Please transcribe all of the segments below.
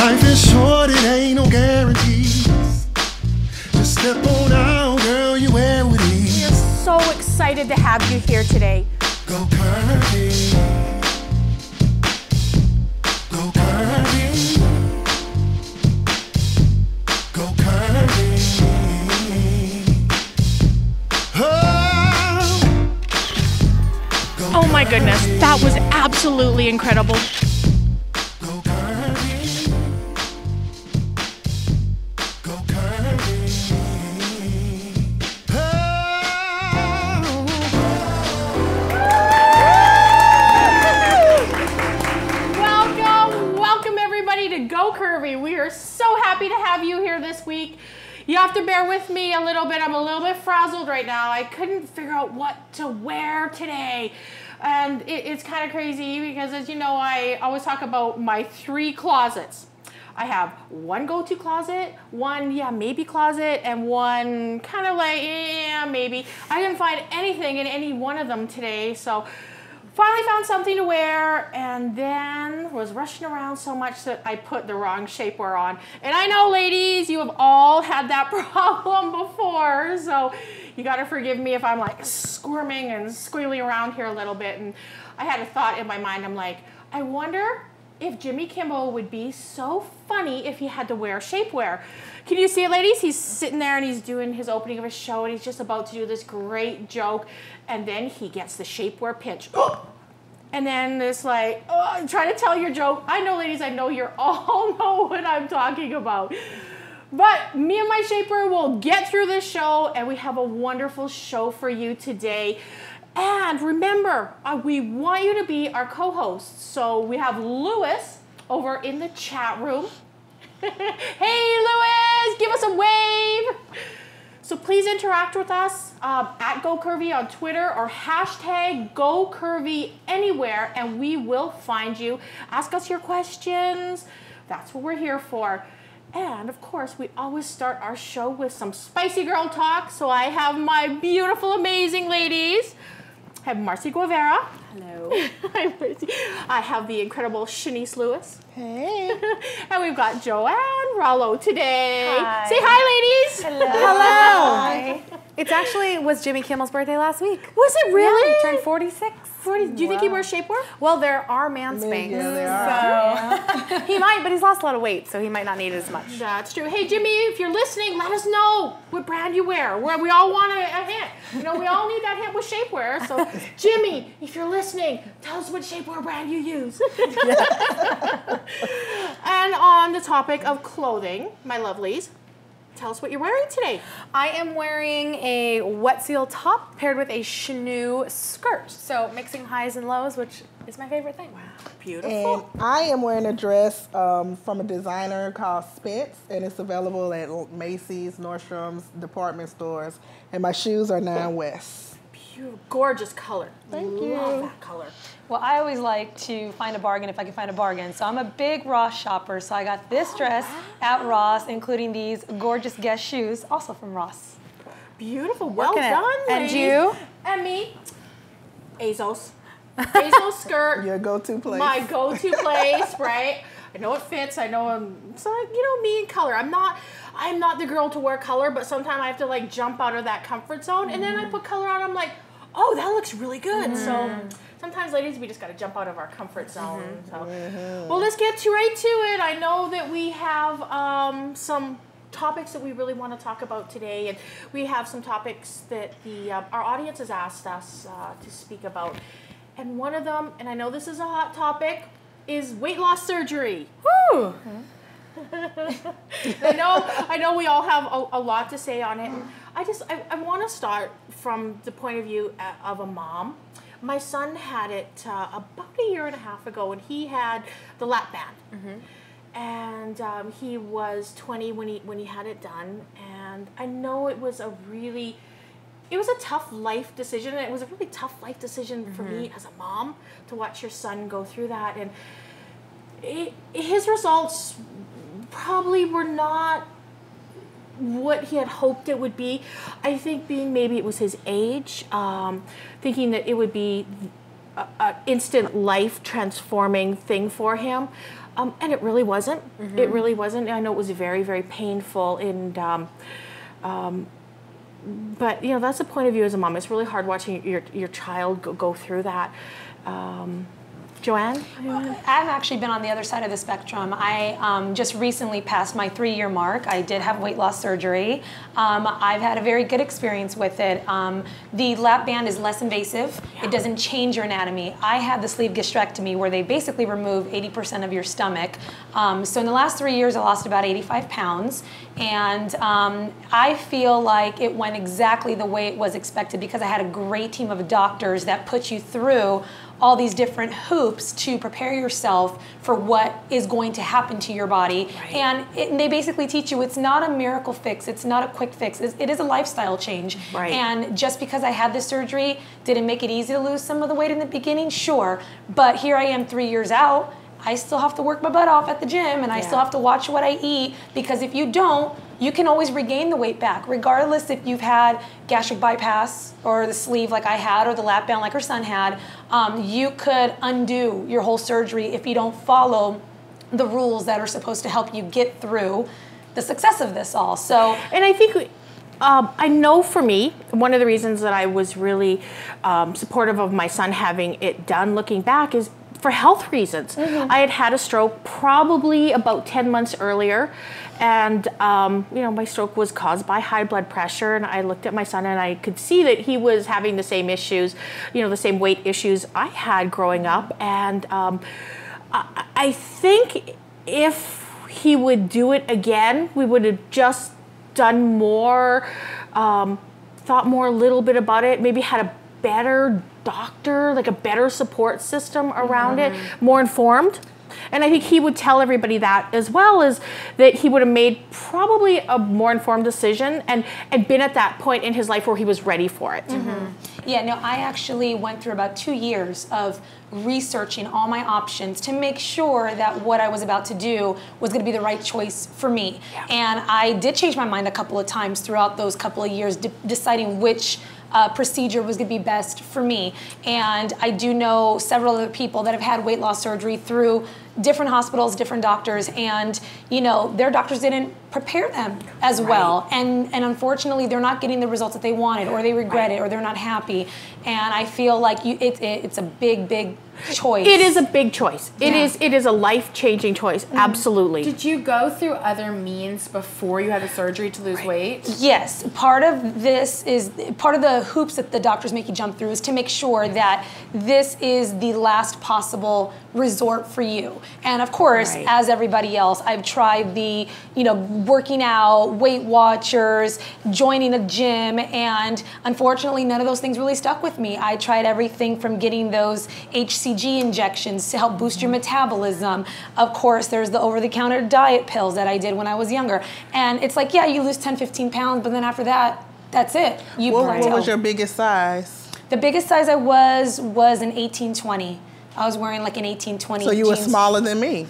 Life is short, it ain't no guarantees. Just step on out, girl, you wear with ease. We are so excited to have you here today. Go curvy. Go curvy. Go curvy. Oh my goodness, that was absolutely incredible. Go curvy. Go curvy. Welcome everybody to Go Curvy. We are so happy to have you here this week. You have to bear with me a little bit. I'm a little bit frazzled right now. I couldn't figure out what to wear today. And it's kind of crazy because, as you know, I always talk about my 3 closets. I have one go-to closet, one maybe closet, and one kind of like maybe. I didn't find anything in any one of them today, so finally found something to wear, and then was rushing around so much that I put the wrong shapewear on. And I know, ladies, you have all had that problem before, so you gotta forgive me if I'm like squirming and squealing around here a little bit. And I had a thought in my mind, I'm like, I wonder if Jimmy Kimmel would be so funny if he had to wear shapewear. Can you see it, ladies? He's sitting there and he's doing his opening of his show and he's just about to do this great joke, and then he gets the shapewear pinch. And then it's like, I'm trying to tell your joke. I know, ladies, I know you all know what I'm talking about. But me and my shapewear will get through this show, and we have a wonderful show for you today. And remember, we want you to be our co-hosts. So we have Lewis over in the chat room. Hey, Lewis, give us a wave. So please interact with us at Go Curvy on Twitter or hashtag Go Curvy anywhere, and we will find you. Ask us your questions. That's what we're here for. And of course, we always start our show with some spicy girl talk. So I have my beautiful, amazing ladies. I have Marcy Guevara. Hello. Hi, Marcy. I have the incredible Shanice Lewis. Hey. And we've got Joanne Rollo today. Hi. Say hi, ladies. Hello. Hi. It was Jimmy Kimmel's birthday last week. Was it really? Yeah, he turned 46. Do you think he wears shapewear? Well, there are man spanks. Yeah, there are. So he might, but he's lost a lot of weight, so he might not need it as much. That's true. Hey, Jimmy, if you're listening, let us know what brand you wear. We all want a hint. You know, we all need that hint with shapewear. So, Jimmy, if you're listening, tell us what shapewear brand you use. And on the topic of clothing, my lovelies, tell us what you're wearing today. I am wearing a wet seal top paired with a chenille skirt. So mixing highs and lows, which is my favorite thing. Wow, beautiful. And I am wearing a dress from a designer called Spence, and it's available at Macy's, Nordstrom's, department stores. And my shoes are Nine West. Beautiful, gorgeous color. Thank you. Love that color. Well, I always like to find a bargain if I can find a bargain. So I'm a big Ross shopper. So I got this dress at Ross, including these gorgeous Guess shoes, also from Ross. Beautiful. Well done, ladies. ladies. And you? And me. Azos. Azos skirt. Your go-to place. My go-to place, right? I know it fits. I know it's like, you know, me and color. I'm not the girl to wear color, but sometimes I have to like jump out of that comfort zone. And then I put color on. I'm like, oh, that looks really good. So sometimes, ladies, we just got to jump out of our comfort zone. Well, let's get right to it. I know that we have some topics that we really want to talk about today, and we have some topics that our audience has asked us to speak about. And one of them, and I know this is a hot topic, is weight loss surgery. Woo! I know we all have a lot to say on it. And I want to start from the point of view of a mom. My son had it about a year and a half ago, and he had the lap band. And he was 20 when he had it done. And I know it was a tough life decision, and it was a really tough life decision for me as a mom to watch your son go through that. And his results probably were not what he had hoped it would be. I think maybe it was his age, thinking that it would be a instant life transforming thing for him. And it really wasn't. It really wasn't. I know it was very, very painful. And but you know, that's the point of view as a mom. It's really hard watching your child go through that. Joanne? I've actually been on the other side of the spectrum. I just recently passed my 3-year mark. I did have weight loss surgery. I've had a very good experience with it. The lap band is less invasive. Yeah. It doesn't change your anatomy. I had the sleeve gastrectomy where they basically remove 80% of your stomach. So in the last 3 years, I lost about 85 pounds. And I feel like it went exactly the way it was expected because I had a great team of doctors that put you through all these different hoops to prepare yourself for what is going to happen to your body. Right. And they basically teach you it's not a miracle fix, it's not a quick fix, it is a lifestyle change. Right. And just because I had this surgery, did it make it easy to lose some of the weight in the beginning? Sure, but here I am 3 years out, I still have to work my butt off at the gym and I still have to watch what I eat, because if you don't, you can always regain the weight back, regardless if you've had gastric bypass or the sleeve like I had or the lap band like her son had. You could undo your whole surgery if you don't follow the rules that are supposed to help you get through the success of this all. So, and I think I know for me, one of the reasons that I was really supportive of my son having it done, looking back, is for health reasons. I had had a stroke probably about 10 months earlier, and you know, my stroke was caused by high blood pressure, and I looked at my son and I could see that he was having the same issues, you know, the same weight issues I had growing up. And I think if he would do it again, we would have just done more, thought more a little bit about it, maybe had a better doctor, like a better support system around it, more informed. And I think he would tell everybody that as well, is that he would have made probably a more informed decision and been at that point in his life where he was ready for it. Yeah, no, I actually went through about 2 years of researching all my options to make sure that what I was about to do was going to be the right choice for me. Yeah. And I did change my mind a couple of times throughout those couple of years, deciding which procedure was going to be best for me. And I do know several other people that have had weight loss surgery through different hospitals, different doctors, and you know, their doctors didn't prepare them as well. And unfortunately, they're not getting the results that they wanted, or they regret it, or they're not happy. And I feel like it's a big choice. It is a big choice. It is a life-changing choice. Absolutely. Did you go through other means before you had the surgery to lose weight? Yes. Part of this is part of the hoops that the doctors make you jump through is to make sure that this is the last possible resort for you. And of course, as everybody else, I've tried the, you know, working out, Weight Watchers, joining a gym, and unfortunately none of those things really stuck with me. I tried everything from getting those HCG injections to help boost your metabolism. Of course, there's the over-the-counter diet pills that I did when I was younger. And it's like, yeah, you lose 10, 15 pounds, but then after that, that's it. What was your biggest size? The biggest size I was an 18-20. I was wearing like an 18-20 So you were smaller than me.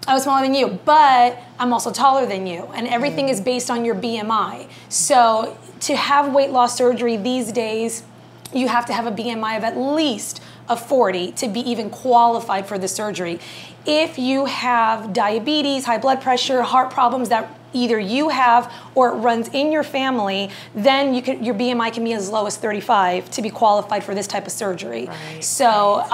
I was smaller than you, but I'm also taller than you, and everything is based on your BMI. So to have weight loss surgery these days, you have to have a BMI of at least a 40 to be even qualified for the surgery. If you have diabetes, high blood pressure, heart problems that either you have or it runs in your family, then your BMI can be as low as 35 to be qualified for this type of surgery. Right. So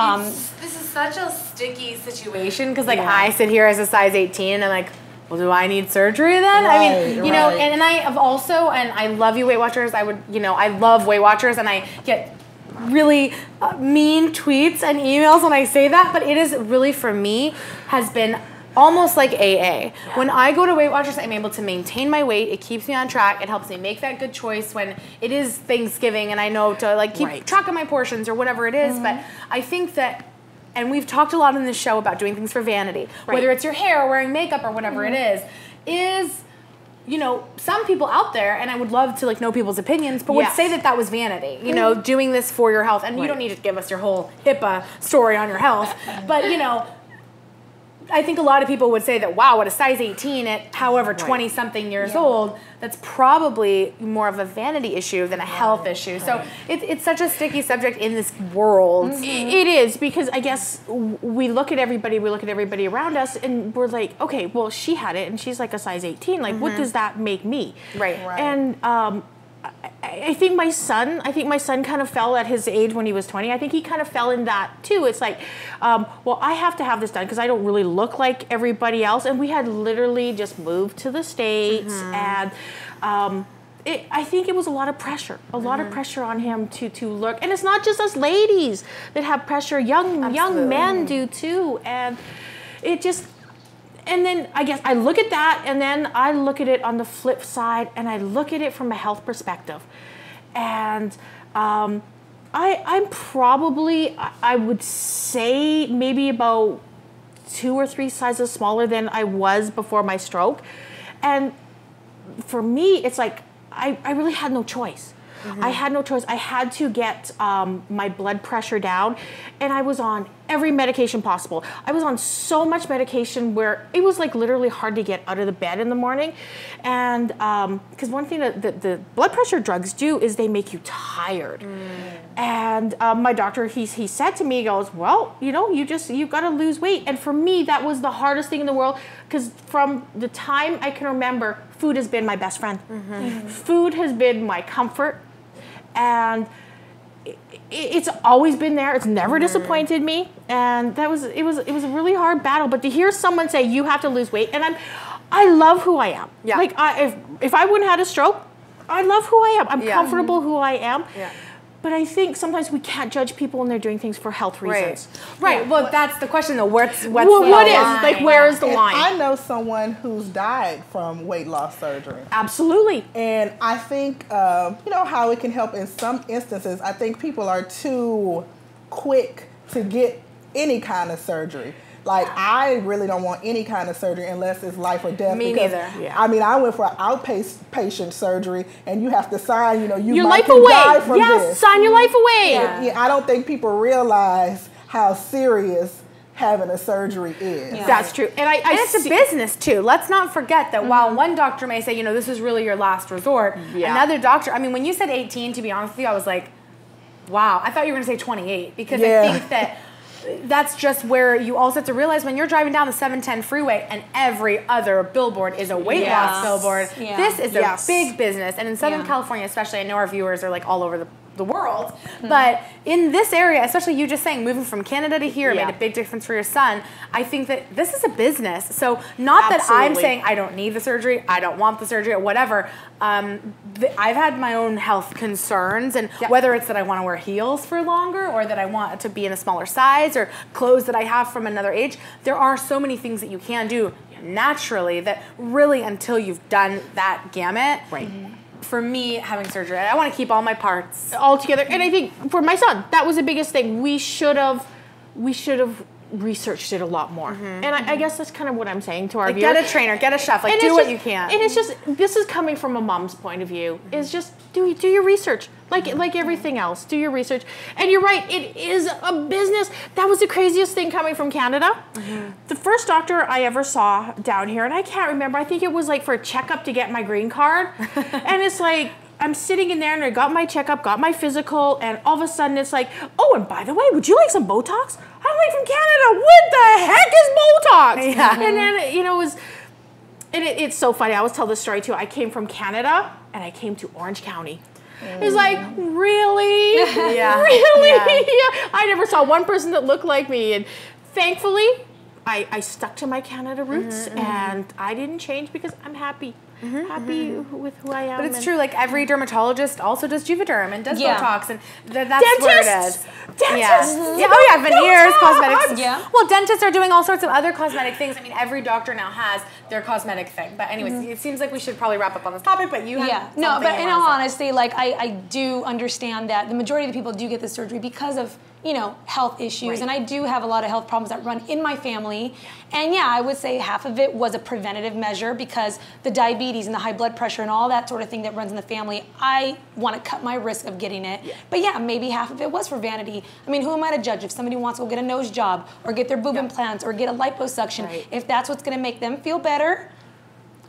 this is such a sticky situation, because like I sit here as a size 18 and I'm like, well, do I need surgery then? Right, I mean, you know, and I have also, and I love you Weight Watchers. I love Weight Watchers, and I get really mean tweets and emails when I say that, but it is really, for me, has been almost like AA. When I go to Weight Watchers, I'm able to maintain my weight. It keeps me on track. It helps me make that good choice when it is Thanksgiving and I know to like keep track of my portions or whatever it is. But I think that, and we've talked a lot in this show about doing things for vanity, whether it's your hair or wearing makeup or whatever it is, you know, some people out there, and I would love to like know people's opinions, but would say that that was vanity, you know, doing this for your health. And you don't need to give us your whole HIPAA story on your health, but you know, I think a lot of people would say that, wow, at a size 18 at however 20-something years old, that's probably more of a vanity issue than a health issue. So it's such a sticky subject in this world. It is, because I guess we look at everybody around us, and we're like, okay, well, she had it, and she's like a size 18. Like, what does that make me? Right. And I think my son kind of fell at his age when he was 20. I think he kind of fell in that too. It's like, well, I have to have this done because I don't really look like everybody else. And we had literally just moved to the States, and I think it was a lot of pressure, of pressure on him to look. And it's not just us ladies that have pressure. Young men do too. And it just... And then I guess I look at that, and then I look at it on the flip side, and I look at it from a health perspective. And I'm probably, I would say maybe about 2 or 3 sizes smaller than I was before my stroke. And for me, it's like I really had no choice. I had no choice. I had to get my blood pressure down, and I was on every medication possible. I was on so much medication where it was like literally hard to get out of the bed in the morning. And because one thing that the blood pressure drugs do is they make you tired. And my doctor, he said to me, he goes, well, you've got to lose weight. And for me, that was the hardest thing in the world, because from the time I can remember, food has been my best friend. Food has been my comfort. And it's always been there. It's never disappointed me. And it was a really hard battle. But to hear someone say you have to lose weight, and I love who I am. Yeah. Like if I wouldn't have had a stroke, I love who I am. I'm comfortable who I am. Yeah. But I think sometimes we can't judge people when they're doing things for health reasons. Right. Well, that's the question though. Where is the line? Where is the line? I know someone who's died from weight loss surgery. Absolutely. And I think, how it can help in some instances. I think people are too quick to get any kind of surgery. Like, I really don't want any kind of surgery unless it's life or death. Me neither. Yeah. I mean, I went for outpatient surgery, and you have to sign, you your might life away. Die from this. Sign your life away. Yeah, I don't think people realize how serious having a surgery is. Yeah. That's true. And it's a business too. Let's not forget that while one doctor may say, this is really your last resort, another doctor, I mean, when you said 18, to be honest with you, I was like, wow. I thought you were going to say 28, because I think that that's just where you also have to realize when you're driving down the 710 freeway and every other billboard is a weight loss billboard. Yeah. This is a big business. And in Southern California especially, I know our viewers are like all over the world. But in this area, especially you just saying moving from Canada to here made a big difference for your son. I think that this is a business. So not that I'm saying I don't need the surgery, I don't want the surgery, or whatever. I've had my own health concerns, and whether it's that I want to wear heels for longer, or that I want to be in a smaller size, or clothes that I have from another age, there are so many things that you can do naturally that really, until you've done that gamut, for me, having surgery, I want to keep all my parts all together. And I think for my son, that was the biggest thing. We should have researched it a lot more. And I guess that's kind of what I'm saying to our viewers. Get a trainer, get a chef, do what you can. And it's just, this is coming from a mom's point of view, is just do your research. Like everything else, do your research. And you're right, it is a business. That was the craziest thing coming from Canada. The first doctor I ever saw down here, and I can't remember, I think it was like for a checkup to get my green card. And it's like, I'm sitting in there and I got my checkup, got my physical, and all of a sudden it's like, oh, and by the way, would you like some Botox? I'm like, from Canada, what the heck is Botox? Yeah. And then, it was, and it's so funny. I always tell this story too. I came from Canada and I came to Orange County. It's like, really? Really? Yeah. I never saw one person that looked like me. And thankfully, I stuck to my Canada roots, and I didn't change because I'm happy. Happy with who I am. But it's true, like every dermatologist also does Juvederm and does Botox, and that's where it is. Dentists! Veneers, cosmetics. Yeah. Well, dentists are doing all sorts of other cosmetic things. I mean, every doctor now has their cosmetic thing. But anyways, it seems like we should probably wrap up on this topic, but you have no, but in all honesty, like I do understand that the majority of the people do get this surgery because of health issues, and I do have a lot of health problems that run in my family, And yeah, I would say half of it was a preventative measure because the diabetes and the high blood pressure and all that sort of thing that runs in the family, I want to cut my risk of getting it. Yeah. But yeah, maybe half of it was for vanity. I mean, who am I to judge? If somebody wants to go get a nose job or get their boob implants or get a liposuction, if that's what's going to make them feel better,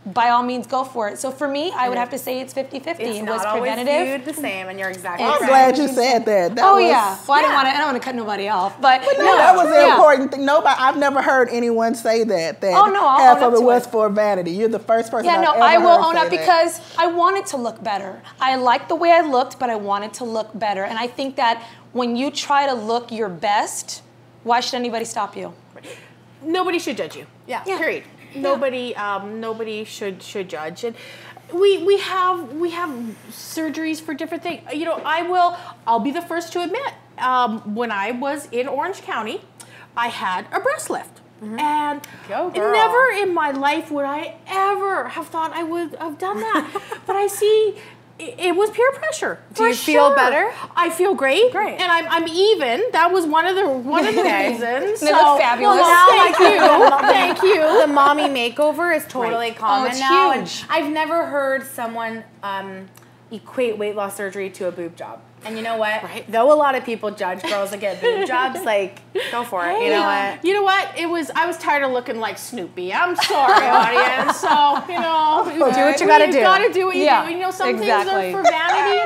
by all means, go for it. So for me, I would have to say it's 50-50. It's it not was always preventative. viewed the same, and you're exactly I'm right. glad you said that. Well, I don't want to cut nobody off, but No, that was the important thing. I've never heard anyone say that. I'll half own of up it to was it. for vanity. You're the first person Yeah, I've no, ever I will heard own say up that. because I wanted to look better. I liked the way I looked, but I wanted to look better. And I think that when you try to look your best, why should anybody stop you? Nobody should judge you. Yeah. Period. Nobody should judge. And we have surgeries for different things. You know, I'll be the first to admit, when I was in Orange County, I had a breast lift. And never in my life would I ever have thought I would have done that. But I see it was peer pressure. Do you feel better? I feel great. Great. And I'm even. That was one of the reasons. They look fabulous. Thank you. The mommy makeover is totally common it's now. huge. And I've never heard someone equate weight loss surgery to a boob job. And you know what? Right. Though a lot of people judge girls that get boob jobs, like, go for it. You know what? You know what? I was tired of looking like Snoopy. I'm sorry, audience. So, you know, Do what you gotta do. You gotta do what you Yeah, do. You know, some exactly. things are for vanity.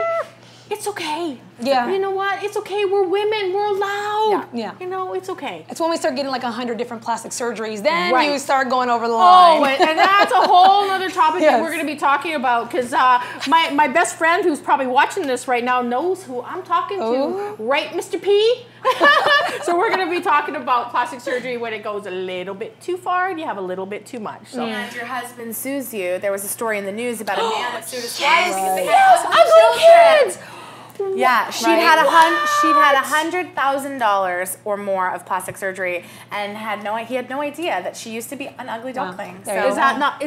It's okay. Yeah. You know what? It's okay. We're women. We're allowed. Yeah. You know, it's okay. It's when we start getting like 100 different plastic surgeries, then Right. you start going over the line. Oh, and that's a whole other topic that Yes. we're going to be talking about because my best friend who's probably watching this right now knows who I'm talking to. Right, Mr. P? So we're going to be talking about plastic surgery when it goes a little bit too far and you have a little bit too much. So. And your husband sues you. There was a story in the news about a man that sued his wife Yes, because they yes, had ugly kids. Yeah, she'd had $100,000 or more of plastic surgery, and he had no idea that she used to be an ugly duckling. There So you Is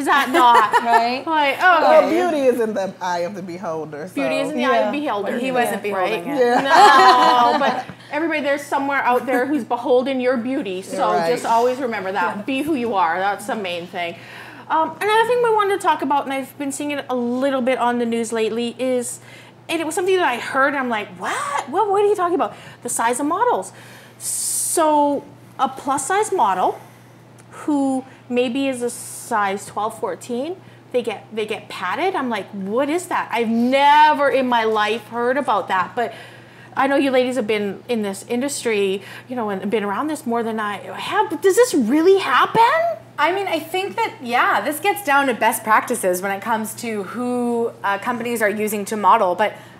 that not Right? like Well, beauty is in the eye of the beholder. So. beauty is in the eye of the beholder. he wasn't beholding it. Yeah. No, but everybody, there's somewhere out there who's beholden your beauty. So Right. just always remember that. Be who you are. That's the main thing. Another thing we wanted to talk about, and I've been seeing it a little bit on the news lately, is, and it was something that I heard, and I'm like, what? What are you talking about? The size of models. So a plus size model who maybe is a size 12, 14, they get padded. I'm like, what is that? I've never in my life heard about that. But I know you ladies have been in this industry, you know, and been around this more than I have. But does this really happen? I mean, I think that, this gets down to best practices when it comes to who companies are using to model.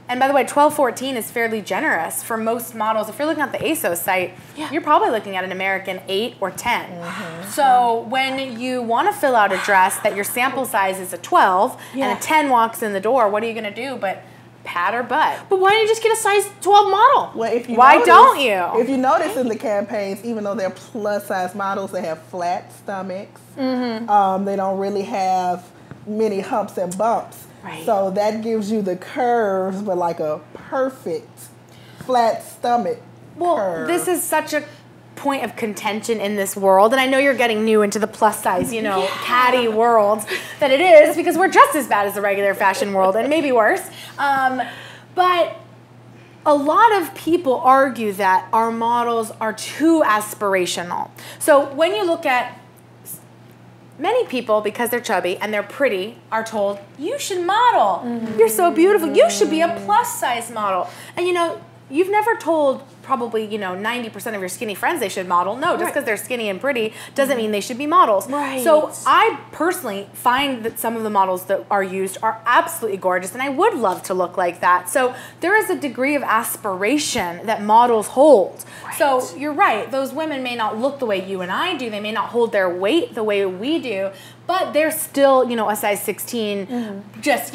And by the way, 12, 14 is fairly generous for most models. If you're looking at the ASOS site, you're probably looking at an American 8 or 10. So when you want to fill out a dress that your sample size is a 12 and a 10 walks in the door, what are you going to do but pad her butt? But why don't you just get a size 12 model? Well, if you Why notice- don't you? If you notice in the campaigns, even though they're plus size models, they have flat stomachs. They don't really have many humps and bumps. Right. So that gives you the curves, but like a perfect flat stomach curve. This is such a point of contention in this world, and I know you're getting new into the plus size, catty world that it is, because we're just as bad as the regular fashion world, and maybe worse. But a lot of people argue that our models are too aspirational. So when you look at many people, because they're chubby and they're pretty, are told, you should model. You're so beautiful. You should be a plus size model. And you've never told probably, 90% of your skinny friends they should model. No, just because they're skinny and pretty doesn't mean they should be models. Right. So I personally find that some of the models that are used are absolutely gorgeous, and I would love to look like that. So there is a degree of aspiration that models hold. Right. So you're right. Those women may not look the way you and I do. They may not hold their weight the way we do, but they're still, a size 16, just,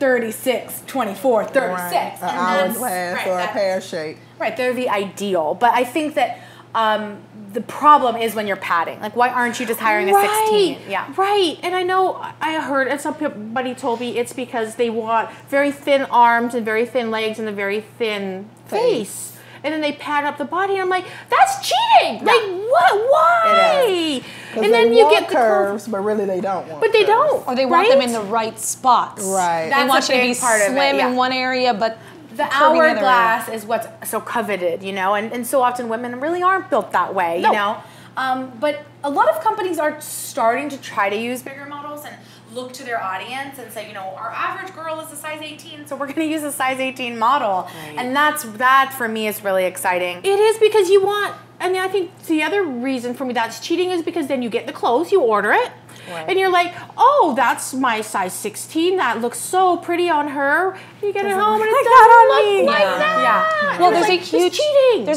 36, 24, 36. Right. An hourglass or a pear shape. Right, they're the ideal. But I think that the problem is when you're padding. Like, why aren't you just hiring a 16? Yeah. Right. And I know I heard, and somebody told me it's because they want very thin arms and very thin legs and a very thin face. and then they pad up the body. And I'm like, that's cheating. Like, what? Why? And then you get the curves, but really they don't want. But they don't. Or they want them in the right spots. Right. They want you to be slim in one area, but the hourglass is what's so coveted, you know, and so often women really aren't built that way, you know. But a lot of companies are starting to try to use bigger models and look to their audience and say, you know, our average girl is a size 18, so we're going to use a size 18 model. Right. And that for me is really exciting. It is because you want, and I think the other reason for me that's cheating is because then you get the clothes, you order it, and you're like, oh, that's my size 16. That looks so pretty on her. You get it home and it doesn't look like that. Well, there's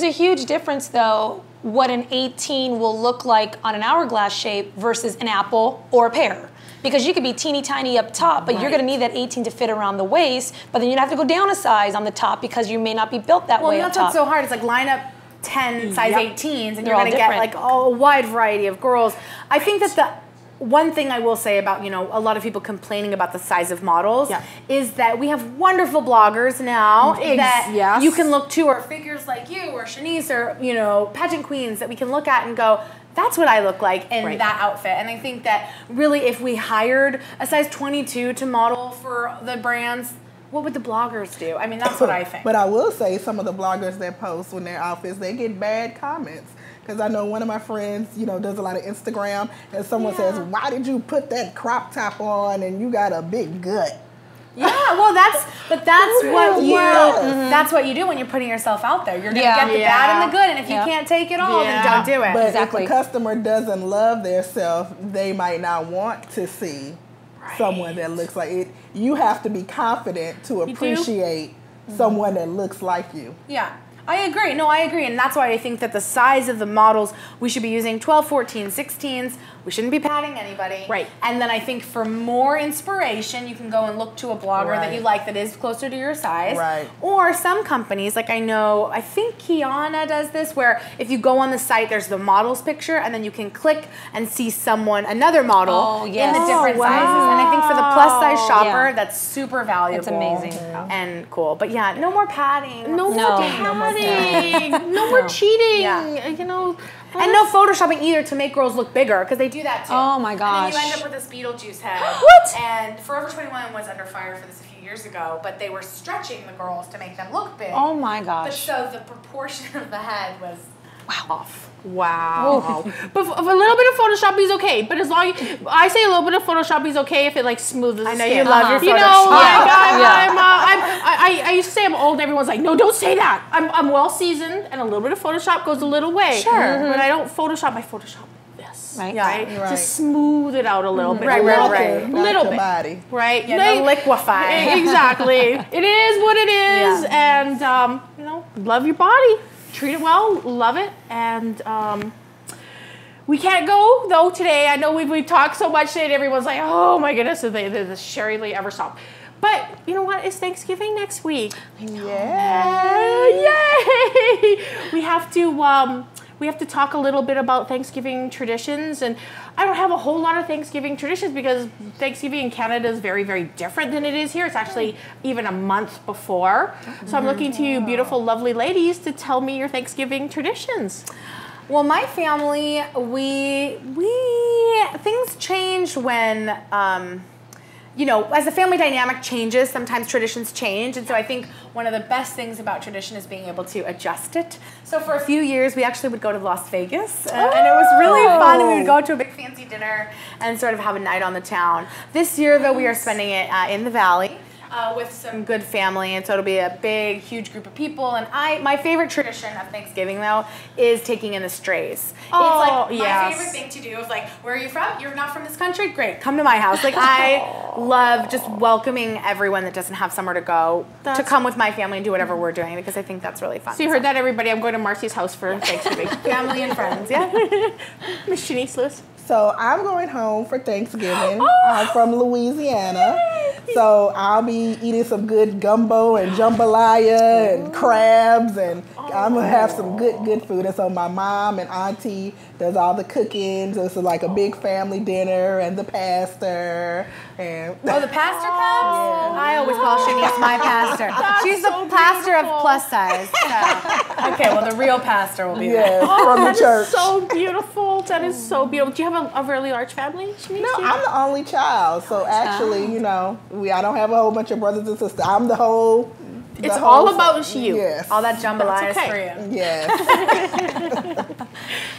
a huge difference though. What an 18 will look like on an hourglass shape versus an apple or a pear. Because you could be teeny tiny up top, but you're going to need that 18 to fit around the waist, but then you'd have to go down a size on the top because you may not be built that way up top. Well, that's what's so hard. It's like line up 10 size 18s and you're going to get like a wide variety of girls. I think that the one thing I will say about, you know, a lot of people complaining about the size of models is that we have wonderful bloggers now that you can look to, or figures like you or Shanice or, you know, pageant queens that we can look at and go, that's what I look like in that outfit. And I think that really if we hired a size 22 to model for the brands, what would the bloggers do? I mean, that's what I think. But I will say some of the bloggers that post when their outfits, they get bad comments. Because I know one of my friends, you know, does a lot of Instagram, and someone says, why did you put that crop top on and you got a big gut? Yeah, well, that's what you do when you're putting yourself out there. You're gonna get the bad and the good, and if you can't take it all, then don't do it. But if a customer doesn't love their self, they might not want to see someone that looks like it. You have to be confident to appreciate someone that looks like you. Yeah. I agree. No, I agree. And that's why I think that the size of the models, we should be using 12, 14, 16s. We shouldn't be padding anybody. Right. And then I think for more inspiration, you can go and look to a blogger that you like that is closer to your size. Right. Or some companies, like I think Kiana does this, where if you go on the site, there's the model's picture, and then you can click and see another model in the different sizes. And I think for the plus size shopper, that's super valuable. It's amazing. And cool. But yeah, no more padding. No more padding. No more cheating. Yeah. You know. And no photoshopping either to make girls look bigger, because they do that too. Oh my gosh. And then you end up with this Beetlejuice head. What? And Forever 21 was under fire for this a few years ago, but they were stretching the girls to make them look big. Oh my gosh. But so the proportion of the head was off. Wow. But a little bit of Photoshop is okay. But as long as I say a little bit of Photoshop is okay if it like smooths the skin. I know you love your Photoshop. You know, like I used to say I'm old and everyone's like, no, don't say that. I'm well seasoned and a little bit of Photoshop goes a little way. Sure. But I don't Photoshop, I Photoshop this. Right. Right. To smooth it out a little bit. Right. A little bit. Body. Right. Yeah, no liquefy. Exactly. It is what it is. Yeah. And you know, love your body. Treat it well, love it, and we can't go though today. I know we've talked so much today. Everyone's like, oh my goodness, the Sherry Lee ever stop? But you know what? It's Thanksgiving next week. I know. Yay! We have to talk a little bit about Thanksgiving traditions, and I don't have a whole lot of Thanksgiving traditions because Thanksgiving in Canada is very, very different than it is here. It's actually even a month before. So I'm looking to you beautiful, lovely ladies to tell me your Thanksgiving traditions. Well, my family, we things change when you know, as the family dynamic changes, sometimes traditions change. And so I think one of the best things about tradition is being able to adjust it. So for a few years, we actually would go to Las Vegas. And it was really fun. We would go to a big fancy dinner and sort of have a night on the town. This year, though, we are spending it in the Valley. With some good family, and so it'll be a big, huge group of people. And my favorite tradition of Thanksgiving, though, is taking in the strays. Oh, it's like my favorite thing to do. Is like, where are you from? You're not from this country? Great, come to my house. Like I love just welcoming everyone that doesn't have somewhere to go to come with my family and do whatever we're doing, because I think that's really fun. So you heard that, everybody? I'm going to Marcy's house for Thanksgiving. Family and friends, yeah. Miss Shanice Lewis. So I'm going home for Thanksgiving. I'm from Louisiana. So I'll be eating some good gumbo and jambalaya and crabs, and I'm going to have some good food. And so my mom and auntie does all the cooking. So it's like a big family dinner, and the pastor. And the pastor comes? I always call Shanice my pastor. She's the pastor of plus size. So. Okay, well, the real pastor will be there. Yes, Oh, from the that is church. so beautiful. That is so beautiful. Do you have a really large family, Shanice? No, I'm the only child. So actually, you know, I don't have a whole bunch of brothers and sisters. I'm the whole. It's all about you. Yes. All that jambalaya That's is okay. for you. Yes.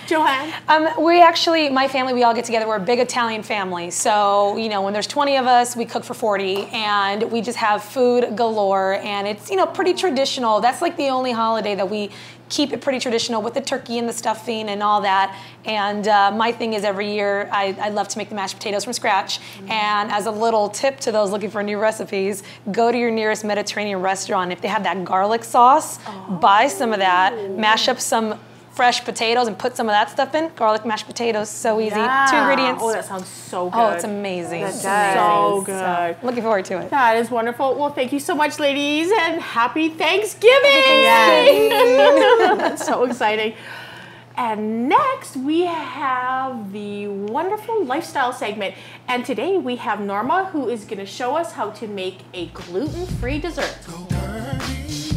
Joanne? We actually, my family, we all get together. We're a big Italian family. So, you know, when there's 20 of us, we cook for 40 and we just have food galore. And it's, you know, pretty traditional. That's like the only holiday that we keep it pretty traditional with the turkey and the stuffing and all that. And my thing is every year I love to make the mashed potatoes from scratch. And as a little tip to those looking for new recipes, go to your nearest Mediterranean restaurant. If they have that garlic sauce, buy some of that, mash up some fresh potatoes and put some of that stuff in. Garlic mashed potatoes, so easy. 2 ingredients. Oh, that sounds so good. Oh, it's amazing. That It's does. So good. So, looking forward to it. That is wonderful. Well, thank you so much, ladies, and happy Thanksgiving! That's so exciting. And next, we have the wonderful lifestyle segment. And today we have Norma, who is going to show us how to make a gluten-free dessert. Go Curvy.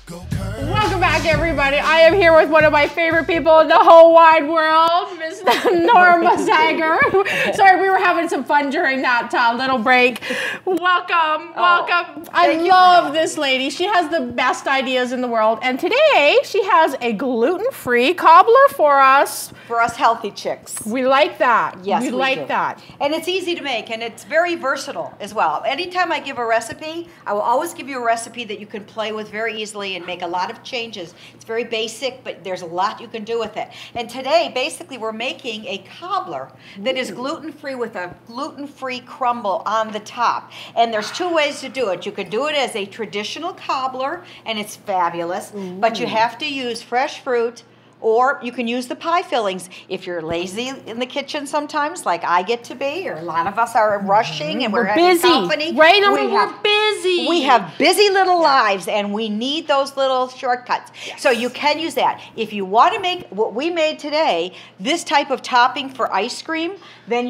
Go Curvy. Welcome back, everybody. I am here with one of my favorite people in the whole wide world, Miss Norma Zager. Sorry, we were having some fun during that little break. Welcome, welcome. I love this lady. She has the best ideas in the world. And today, she has a gluten-free cobbler for us. For us healthy chicks. We like that. Yes, we we like do. that. And it's easy to make, and it's very versatile as well. Anytime I give a recipe, I will always give you a recipe that you can play with very easily and make a lot of changes. It's very basic, but there's a lot you can do with it. And today, basically, we're making a cobbler that is gluten-free with a gluten-free crumble on the top. And there's 2 ways to do it. You can do it as a traditional cobbler, and it's fabulous, but you have to use fresh fruit, or you can use the pie fillings. If you're lazy in the kitchen sometimes, like I get to be, or a lot of us are rushing and we're having busy. company. Right, Norma? We We're have- busy. We have busy little lives, and we need those little shortcuts. So you can use that. If you want to make what we made today, this type of topping for ice cream, then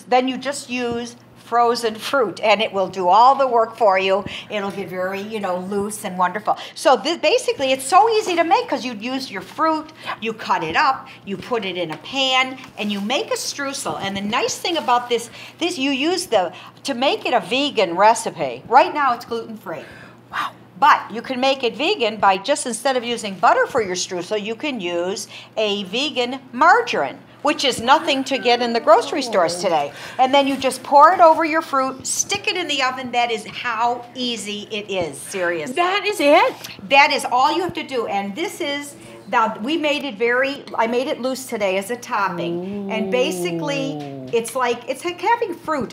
then you just use frozen fruit, and it will do all the work for you. It'll get very, loose and wonderful. So basically, it's so easy to make because you use your fruit, you cut it up, you put it in a pan, and you make a streusel. And the nice thing about this you use to make it a vegan recipe. Right now, it's gluten-free. Wow. But you can make it vegan by just instead of using butter for your streusel, you can use a vegan margarine, which is nothing to get in the grocery stores today. And then you just pour it over your fruit, stick it in the oven. That is how easy it is, seriously. That is it? That is all you have to do. And this is, now we made it I made it loose today as a topping. And basically, it's like having fruit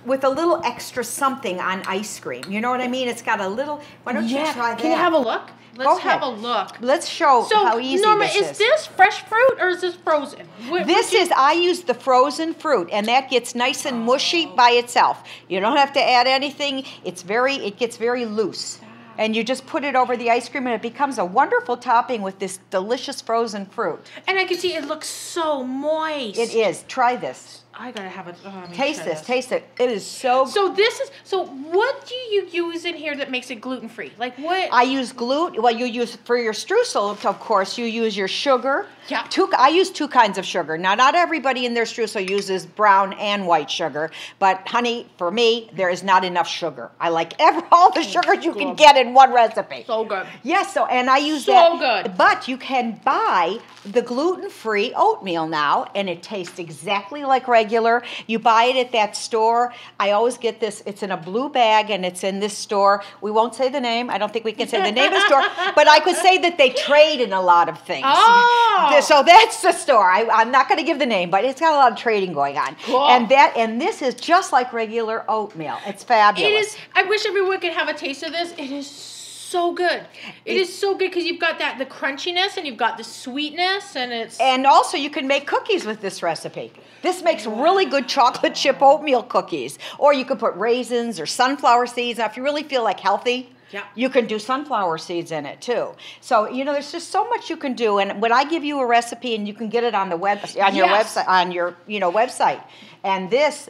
with a little extra something on ice cream. You know what I mean? It's got a little, why don't you try that? Can you have a look? Let's have a look. Let's show how easy Norma, this is. is this fresh fruit or is this frozen? I use the frozen fruit, and that gets nice and mushy by itself. You don't have to add anything. It gets very loose. And you just put it over the ice cream, and it becomes a wonderful topping with this delicious frozen fruit. And I can see it looks so moist. It is. Try this. I gotta have it. Taste it. It is so. So what do you use in here that makes it gluten free? Like what? I use gluten. Well, you use for your streusel, of course. You use your sugar. Yeah. I use 2 kinds of sugar. Now, not everybody in their streusel uses brown and white sugar, but honey, for me, there is not enough sugar. I like all the sugars you can get in one recipe. So good. Yes. So, and I use that. So good. But you can buy the gluten-free oatmeal now, and it tastes exactly like regular. You buy it at that store. I always get this. It's in a blue bag, and it's in this store. We won't say the name. I don't think we can say the name of the store, but I could say that they trade in a lot of things. Oh. So that's the store. I'm not going to give the name, but it's got a lot of trading going on. Cool. And this is just like regular oatmeal. It's fabulous. It is. I wish everyone could have a taste of this. It is so good. It is so good because you've got the crunchiness and you've got the sweetness, and it's. And also, you can make cookies with this recipe. This makes really good chocolate chip oatmeal cookies. Or you could put raisins or sunflower seeds. Now, if you really feel like healthy, you can do sunflower seeds in it too. So, there's just so much you can do. And when I give you a recipe, and you can get it on the your website. And this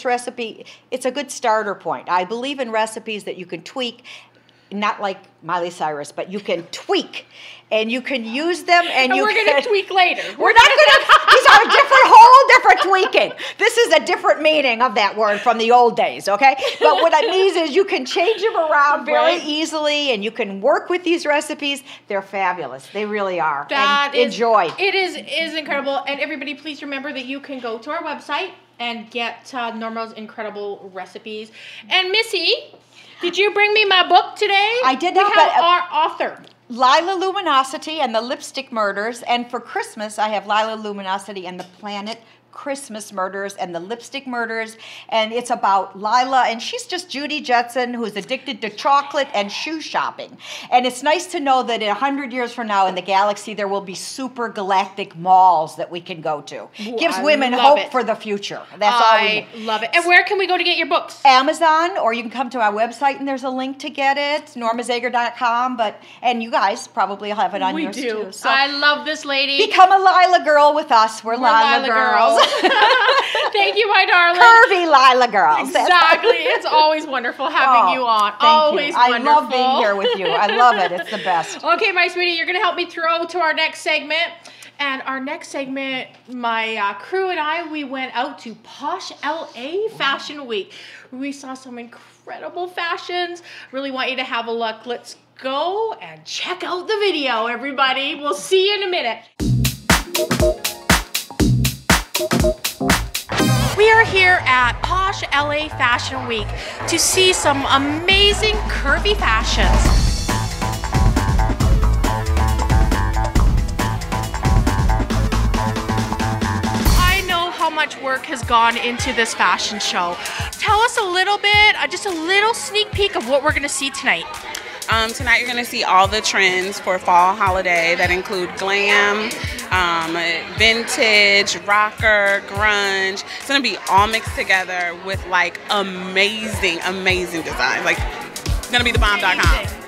recipe, it's a good starter point. I believe in recipes that you can tweak. not like Miley Cyrus, but you can tweak. And you can use them, and we're going to tweak later. We're not going to. These are whole different tweaking. This is a different meaning of that word from the old days, okay? But what it means is you can change them around very easily, and you can work with these recipes. They're fabulous. They really are. Enjoy. It is incredible. And everybody, please remember that you can go to our website and get Norma's incredible recipes. And Missy, did you bring me my book today? I did not. We have our author. Lila Luminosity and the Lipstick Murders, and for Christmas I have Lila Luminosity and the Planet Christmas Murders and the Lipstick Murders, and it's about Lila, and she's just Judy Jetson who's addicted to chocolate and shoe shopping. And it's nice to know that in 100 years from now in the galaxy there will be super galactic malls that we can go to. Gives women hope for the future. That's all we need. I love it. And where can we go to get your books? Amazon, or you can come to our website and there's a link to get it, normazager.com, and you guys probably have it on yours too. So I love this lady. Become a Lila girl with us. We're Lila girls. Thank you, my darling. Curvy Lila girls. Exactly. It's always wonderful having you on. Always wonderful. I love being here with you. I love it. It's the best. Okay, my sweetie, you're going to help me throw to our next segment. And our next segment, my crew and I, we went out to Posh LA Fashion Week. We saw some incredible fashions. Really want you to have a look. Let's go and check out the video, everybody. We'll see you in a minute. We are here at Posh LA Fashion Week to see some amazing curvy fashions. I know how much work has gone into this fashion show. Tell us a little bit, just a little sneak peek of what we're going to see tonight. Tonight you're going to see all the trends for fall holiday that include glam, vintage, rocker, grunge. It's going to be all mixed together with like amazing, amazing designs. Like, it's going to be thebomb.com.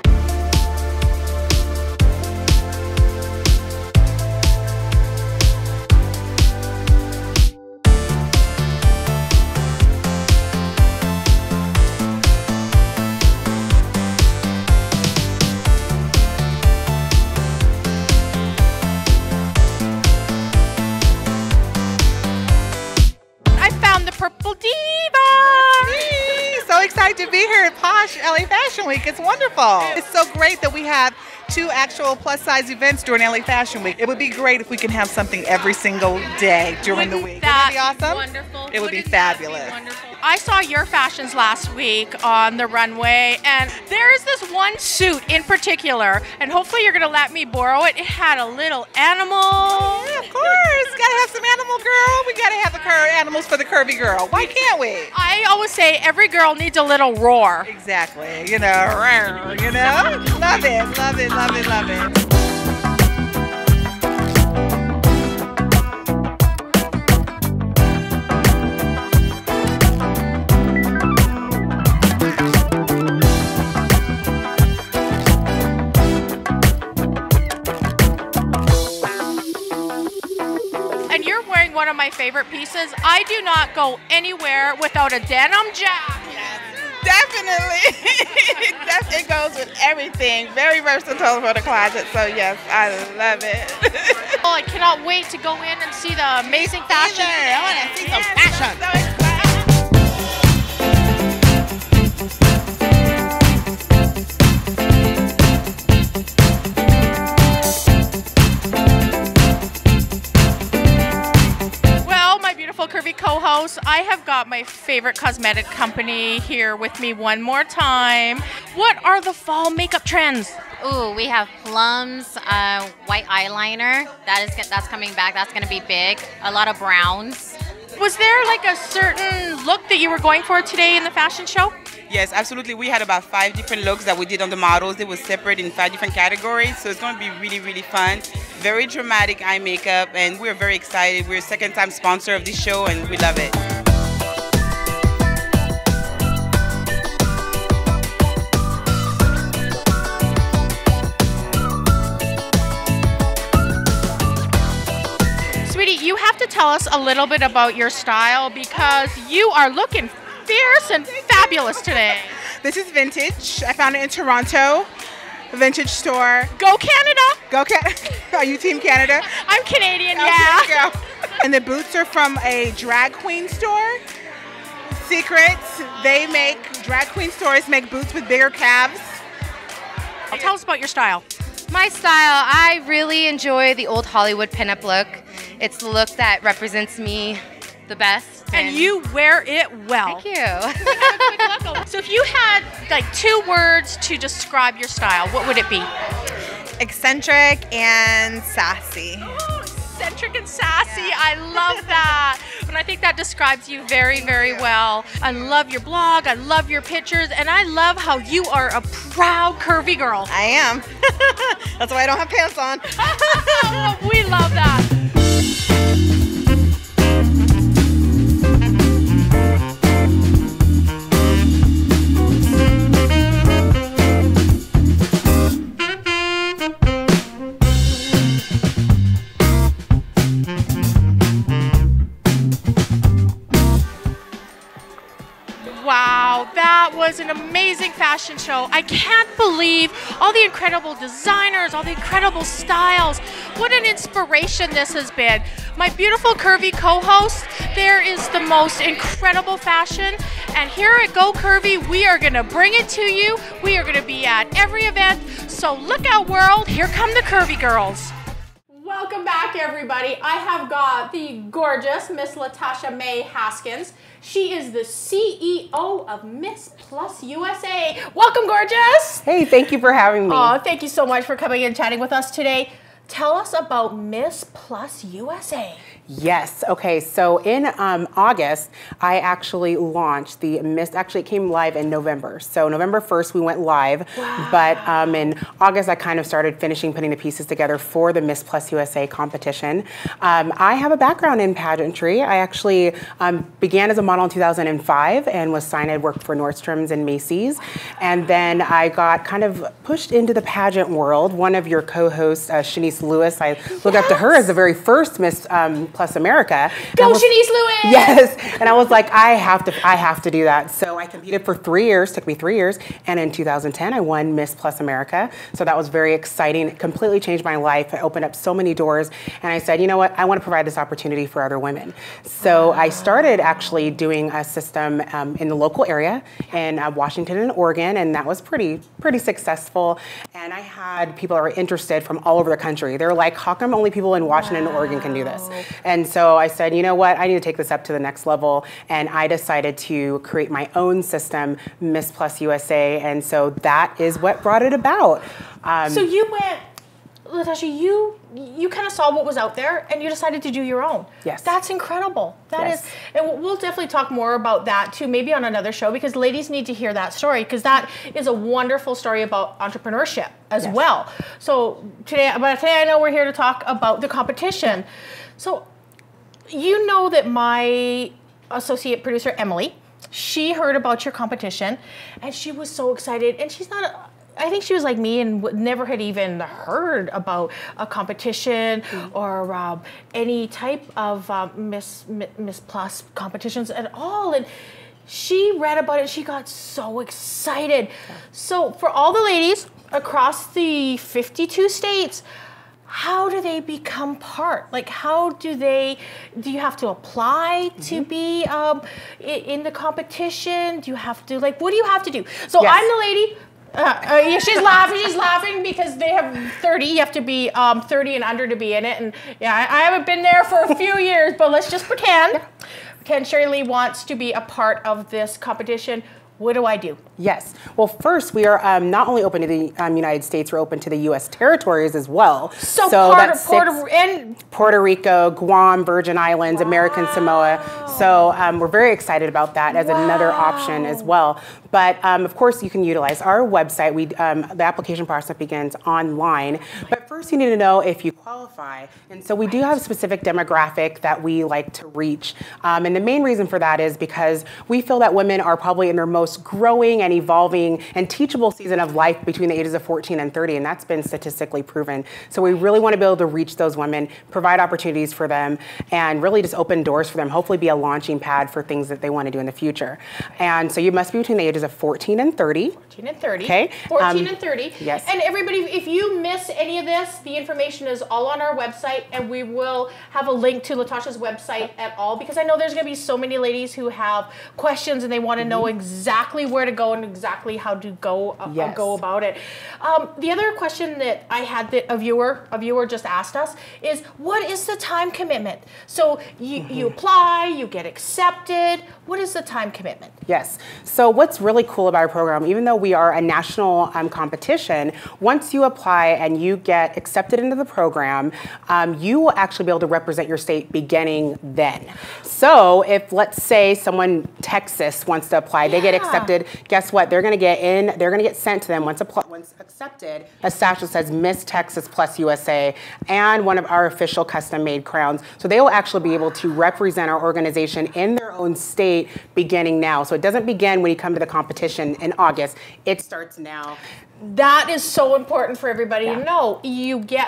So excited to be here at Posh LA Fashion Week. It's wonderful. It's so great that we have 2 actual plus size events during LA Fashion Week. It would be great if we can have something every single day during the week. Wouldn't that be awesome? Wonderful. It would be fabulous. I saw your fashions last week on the runway, and there is this one suit in particular, and hopefully you're gonna let me borrow it. It had a little animal. Yeah, of course. Gotta have some animal, girl. We gotta have the animals for the curvy girl. Why can't we? I always say every girl needs a little roar. Exactly. You know, you know? Love it, love it, love it, love it. One of my favorite pieces. I do not go anywhere without a denim jacket. Definitely. It goes with everything. Very versatile for the closet. So yes, I love it. Well, I cannot wait to go in and see the amazing fashion. I want to see some fashion. Curvy co-host, I have got my favorite cosmetic company here with me one more time. What are the fall makeup trends? Ooh, we have plums, white eyeliner. That's coming back. That's going to be big. A lot of browns. Was there like a certain look that you were going for today in the fashion show? Yes, absolutely. We had about 5 different looks that we did on the models. It was separate in 5 different categories, so it's going to be really, really fun. Very dramatic eye makeup, and we're very excited. We're a second-time sponsor of this show, and we love it. Sweetie, you have to tell us a little bit about your style because you are looking fierce and fabulous today. This is Vintage. I found it in Toronto. Vintage store. Go Canada! Go Canada. Are you Team Canada? I'm Canadian, Oh, yeah. there you go. And the boots are from a drag queen store. Secrets. Drag queen stores make boots with bigger calves. Tell us about your style. My style, I really enjoy the old Hollywood pinup look. It's the look that represents me the best. And you wear it well. Thank you. So if you had like 2 words to describe your style, what would it be? Eccentric and sassy. Oh, eccentric and sassy. I love that. And I think that describes you very, very well. I love your blog. I love your pictures. And I love how you are a proud curvy girl. I am. That's why I don't have pants on. We love that. Wow, that was an amazing fashion show. I can't believe all the incredible designers, all the incredible styles. What an inspiration this has been. My beautiful curvy co-host, there is the most incredible fashion. And here at Go Curvy, we are gonna bring it to you. We are gonna be at every event. So look out, world, here come the curvy girls. Welcome back, everybody. I have got the gorgeous Miss Latasha May Haskins. She is the CEO of Miss Plus USA. Welcome, gorgeous. Hey, thank you for having me. Oh, thank you so much for coming and chatting with us today. Tell us about Miss Plus USA. Yes, okay, so in August, I actually launched the Miss, actually it came live in November. So November 1st, we went live, but in August, I kind of started putting the pieces together for the Miss Plus USA competition. I have a background in pageantry. I actually began as a model in 2005 and was signed, I worked for Nordstrom's and Macy's. And then I got kind of pushed into the pageant world. One of your co-hosts, Shanice Lewis, I look up to her as the very first Miss Plus America. Go Shanice Lewis! Yes, and I was like, I have to do that. So I competed for 3 years, took me 3 years, and in 2010 I won Miss Plus America. So that was very exciting. It completely changed my life. It opened up so many doors, and I said, you know what, I want to provide this opportunity for other women. So I started actually doing a system in the local area in Washington and Oregon, and that was pretty successful. And I had people that were interested from all over the country. They were like, how come only people in Washington and Oregon can do this? And so I said, you know what, I need to take this up to the next level. And I decided to create my own system, Miss Plus USA. And so that is what brought it about. So you went, Latasha, you kind of saw what was out there and you decided to do your own. Yes. That's incredible. That Yes. is, and we'll definitely talk more about that too, maybe on another show, because ladies need to hear that story, because that is a wonderful story about entrepreneurship as Yes. well. So today I know we're here to talk about the competition. So you know that my associate producer, Emily, she heard about your competition and she was so excited, and she's not, I think she was like me and never had even heard about a competition or any type of Miss Plus competitions at all. And she read about it and she got so excited. So for all the ladies across the 52 states, how do they become part? Like, how do you have to apply to be in the competition? Do you have to, like, what do you have to do? So Yes. I'm the lady. Yeah, she's laughing because they have 30. You have to be 30 and under to be in it. And yeah, I haven't been there for a few years, but let's just pretend. Pretend Sherry Lee wants to be a part of this competition. What do I do? Yes. Well, first, we are not only open to the United States, we're open to the U.S. territories as well. So that's Puerto Rico, Guam, Virgin Islands, American Samoa. So we're very excited about that as another option as well. But of course, you can utilize our website. The application process begins online. But first you need to know if you qualify. And so we do have a specific demographic that we like to reach. And the main reason for that is because we feel that women are probably in their most growing and evolving and teachable season of life between the ages of 14 and 30, and that's been statistically proven. So we really want to be able to reach those women, provide opportunities for them, and really just open doors for them, hopefully be a launching pad for things that they want to do in the future. And so you must be between the ages of 14 and 30. 14 and 30. Okay. 14 and 30. Yes. And everybody, if you miss any of this, the information is all on our website, and we will have a link to Latasha's website at all, because I know there's going to be so many ladies who have questions and they want to know exactly where to go and exactly how to go about it. The other question that I had that a viewer just asked us is, what is the time commitment? So you apply, you get accepted. What is the time commitment? Yes. So what's really cool about our program, even though we are a national competition, once you apply and you get accepted into the program, you will actually be able to represent your state beginning then. So if, let's say, someone Texas wants to apply, they get accepted, guess what? They're going to get sent to them once accepted, a sash that says Miss Texas plus USA and one of our official custom-made crowns. So they will actually be able to represent our organization in their own state beginning now. So it doesn't begin when you come to the competition in August. It starts now. That is so important for everybody to know.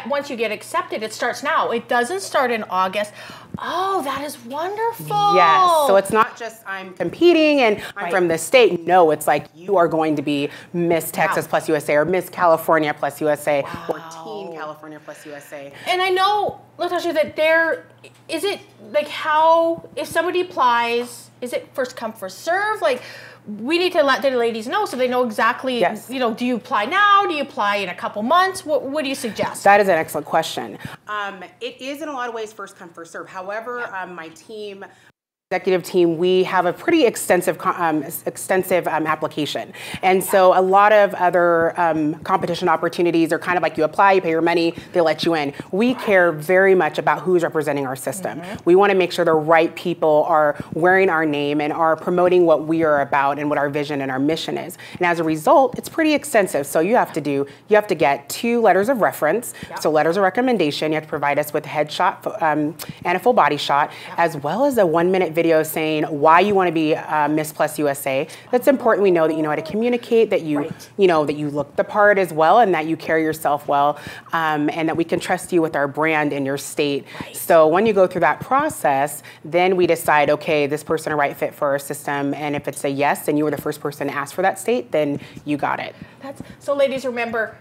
Once you get accepted, it starts now. It doesn't start in August. Oh, that is wonderful. Yes. So it's not just I'm competing and I'm from the state. No, it's like you are going to be Miss Texas plus USA or Miss California plus USA or Teen California plus USA. And I know, Latasha, that is it like if somebody applies, is it first come, first serve? Like, we need to let the ladies know so they know exactly, do you apply now? Do you apply in a couple months? What do you suggest? That is an excellent question. It is in a lot of ways first come, first serve. However, my executive team, we have a pretty extensive application. And so a lot of other competition opportunities are kind of like you apply, you pay your money, they let you in. We care very much about who's representing our system. We want to make sure the right people are wearing our name and are promoting what we are about and what our vision and our mission is. And as a result, it's pretty extensive. So you have to get 2 letters of reference, so letters of recommendation. You have to provide us with a headshot and a full body shot, as well as a 1-minute video saying why you want to be Miss Plus USA. That's important. We know that you know how to communicate, that you that you look the part as well, and that you carry yourself well, and that we can trust you with our brand in your state. So when you go through that process, then we decide, okay, this person a right fit for our system, and if it's a yes, and you were the first person to ask for that state, then you got it. So ladies, remember,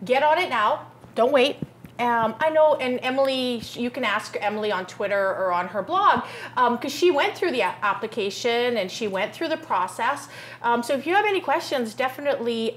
get on it now. Don't wait. I know, and Emily, you can ask Emily on Twitter or on her blog, because she went through the application and she went through the process. So if you have any questions, definitely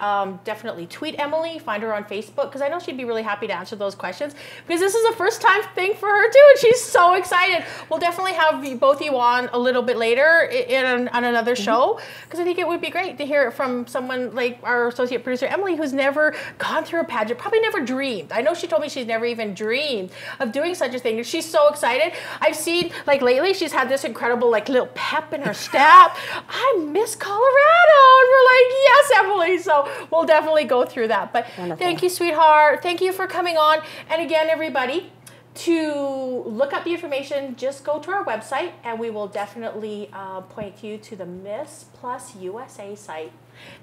tweet Emily, find her on Facebook, because I know she'd be really happy to answer those questions, because this is a first time thing for her too, and she's so excited. We'll definitely have both of you on a little bit later on another show, because I think it would be great to hear it from someone like our associate producer, Emily, who's never gone through a pageant, probably never dreamed. I know she told me she's never even dreamed of doing such a thing, and she's so excited. I've seen, like, lately she's had this incredible, like, little pep in her step. I'm Miss Colorado, and we're like, yes, Emily. So we'll definitely go through that. But thank you, sweetheart. Thank you for coming on. And again, everybody, to look up the information, just go to our website, and we will definitely point you to the Miss Plus USA site.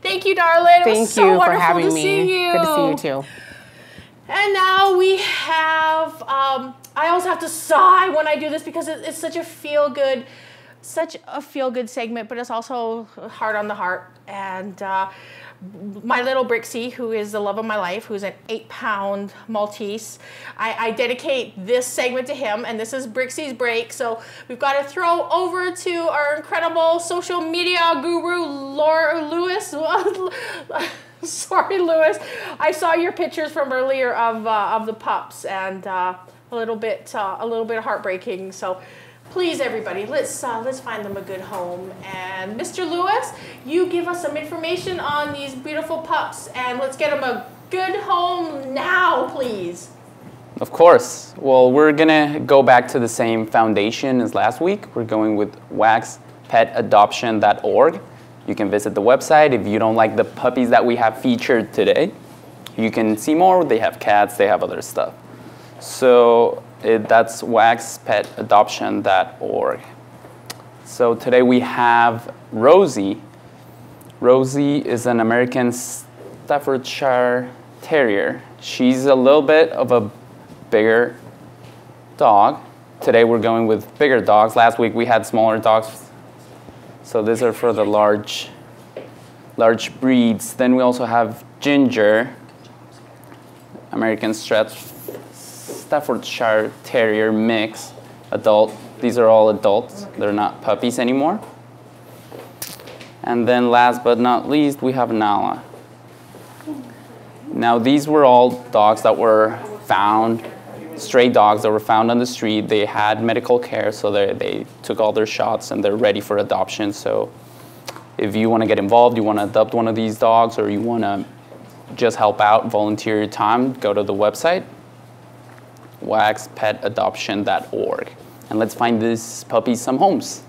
Thank you, darling. It was so wonderful to see you. Good to see you too. And now we have, I always have to sigh when I do this, because it's such a feel-good segment, but it's also hard on the heart. And my little Brixie, who is the love of my life, who's an 8-pound Maltese, I dedicate this segment to him, and this is Brixie's break. So we've got to throw over to our incredible social media guru, Laura Lewis. Sorry, Lewis. I saw your pictures from earlier of the pups, and a little bit heartbreaking. So please, everybody, let's find them a good home. And Mr. Lewis, you give us some information on these beautiful pups, and let's get them a good home now, please. Of course. Well, we're gonna go back to the same foundation as last week. We're going with waxpetadoption.org. You can visit the website if you don't like the puppies that we have featured today. You can see more. They have cats. They have other stuff. So that's waxpetadoption.org. So today we have Rosie. Rosie is an American Staffordshire Terrier. She's a little bit of a bigger dog. Today we're going with bigger dogs. Last week we had smaller dogs. So these are for the large breeds. Then we also have Ginger, American Staffordshire Terrier mix, adult. These are all adults. They're not puppies anymore. And then last but not least, we have Nala. Now these were all dogs that were found, stray dogs that were found on the street. They had medical care, so they took all their shots and they're ready for adoption. So if you want to get involved, you want to adopt one of these dogs, or you want to just help out, volunteer your time, go to the website, waxpetadoption.org. And let's find these puppies some homes.